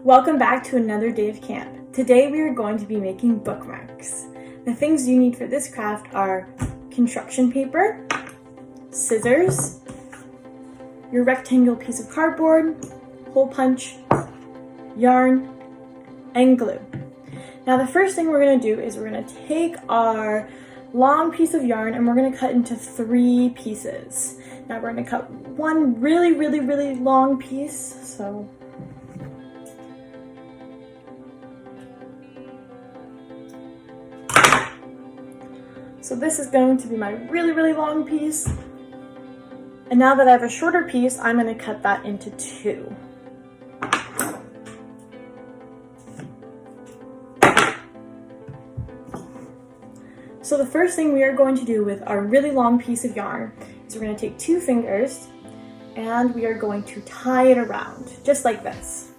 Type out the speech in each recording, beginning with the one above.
Welcome back to another day of camp. Today we are going to be making bookmarks. The things you need for this craft are construction paper, scissors, your rectangular piece of cardboard, hole punch, yarn, and glue. Now the first thing we're going to do is we're going to take our long piece of yarn and we're going to cut into 3 pieces. Now we're going to cut one really long piece. So this is going to be my really long piece. And now that I have a shorter piece, I'm going to cut that into 2. So the first thing we are going to do with our really long piece of yarn is we're going to take 2 fingers and we are going to tie it around, just like this.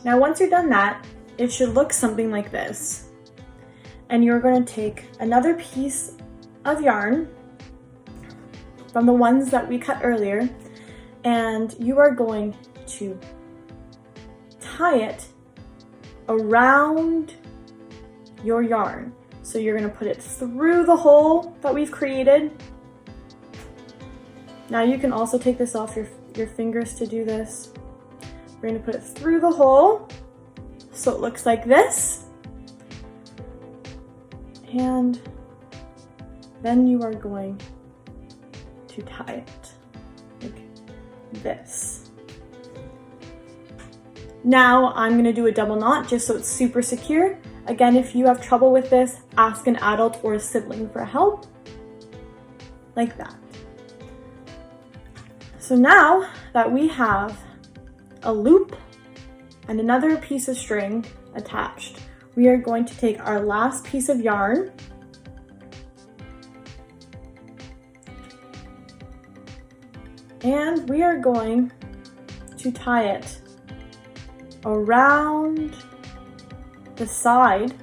Now once you're done that, it should look something like this. And you're going to take another piece of yarn from the ones that we cut earlier, and you are going to tie it around your yarn. So you're going to put it through the hole that we've created. Now you can also take this off your fingers to do this. We're going to put it through the hole so it looks like this. And then you are going to tie it like this. Now I'm going to do a double knot just so it's super secure. Again, if you have trouble with this, ask an adult or a sibling for help, like that. So now that we have a loop and another piece of string attached, we are going to take our last piece of yarn and we are going to tie it around the side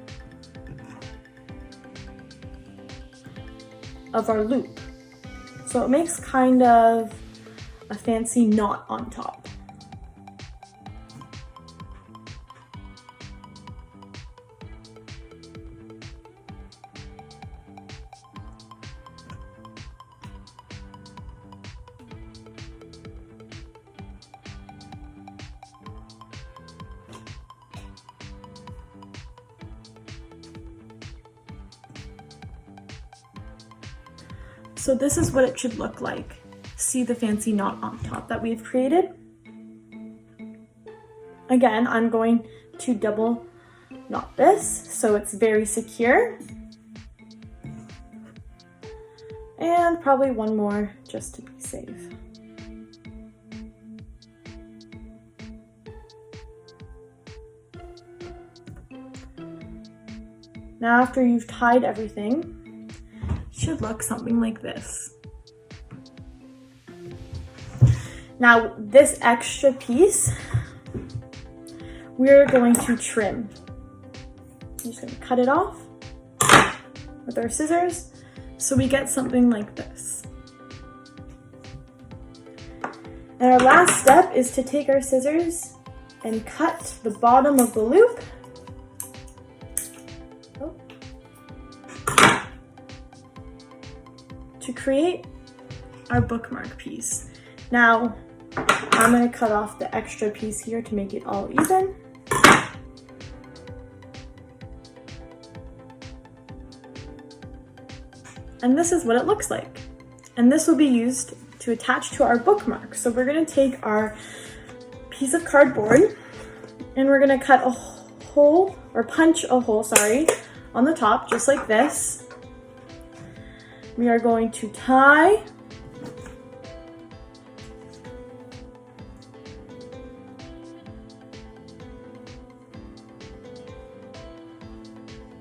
of our loop. So it makes kind of a fancy knot on top. So this is what it should look like. See the fancy knot on top that we've created? Again, I'm going to double knot this so it's very secure. And probably one more just to be safe. Now after you've tied everything, should look something like this. Now this extra piece we're going to trim. I'm just going to cut it off with our scissors so we get something like this. And our last step is to take our scissors and cut the bottom of the loop. To create our bookmark piece. Now, I'm going to cut off the extra piece here to make it all even. And this is what it looks like. And this will be used to attach to our bookmark. So we're going to take our piece of cardboard and we're going to cut a hole, or punch a hole, on the top, just like this. We are going to tie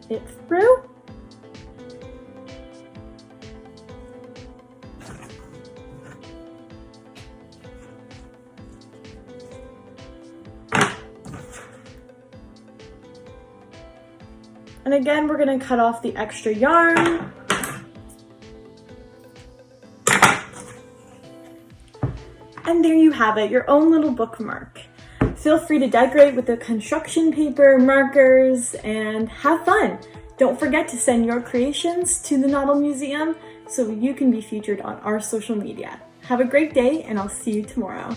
it through. And again, we're going to cut off the extra yarn. And there you have it, your own little bookmark. Feel free to decorate with the construction paper, markers, and have fun. Don't forget to send your creations to the Noddle Museum so you can be featured on our social media. Have a great day, and I'll see you tomorrow.